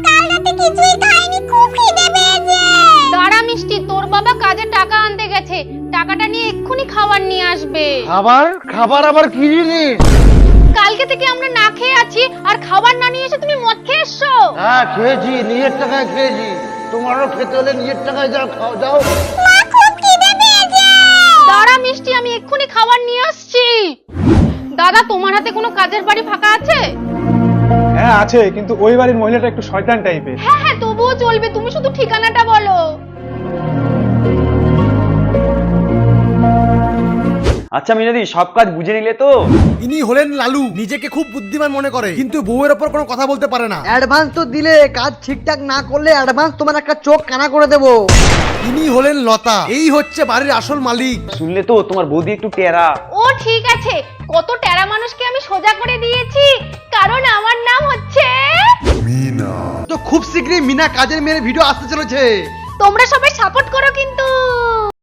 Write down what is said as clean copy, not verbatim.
কাল রাতে কিছুই খাইনি, খুব খিদে পেয়েছে। দাঁড়া মিষ্টি, তোর বাবা কাজে টাকা আনতে গেছে, টাকাটা নিয়ে এক্ষুনি খাবার নিয়ে আসবে। খাবার? খাবার আবার কি জিনিস? কালকে থেকে আমরা না খেয়ে আছি, আর খাবার না নিয়ে এসে তুমি মদ খেয়ে এসছো। হ্যাঁ খেয়েছি, নিজের টাকায় খেয়েছি। তোমারও খেতে হলে নিজের টাকায় যাও, খাও যাও। মা খুব খিদে পেয়েছে। দাঁড়া মিষ্টি, আমি এক্ষুনি খাবার নিয়ে আসছি। দাদা, তোমার হাতে কোনো কাজের বাড়ি ফাঁকা আছে? হ্যাঁ আছে, কিন্তু ওই বাড়ির মহিলাটা একটু শয়তান টাইপের। হ্যাঁ হ্যাঁ, তবুও চলবে, তুমি শুধু ঠিকানাটা বলো। আচ্ছা মিনাদি, সব কাজ বুঝে নিলে তো? ইনি হলেন লালু, নিজেকে খুব বুদ্ধিমান মনে করে, কিন্তু বউয়ের ওপর কোনো কথা বলতে পারে না। অ্যাডভান্স তো দিলে, কাজ ঠিকঠাক না করলে অ্যাডভান্স তোমার একটা চোখ কানা করে দেবো। ইনি হলেন লতা, এই হচ্ছে বাড়ির আসল মালিক। শুনলে তো, তোমার বৌদি একটু টেরা। ও ঠিক আছে, কত টেরা মানুষকে আমি সোজা করে দিয়েছি, কারণ আমার নাম হচ্ছে তো খুব শীঘ্রই মিনা কাজের মেয়ের ভিডিও আসতে চলেছে। তোমরা সবাই সাপোর্ট করো কিন্তু।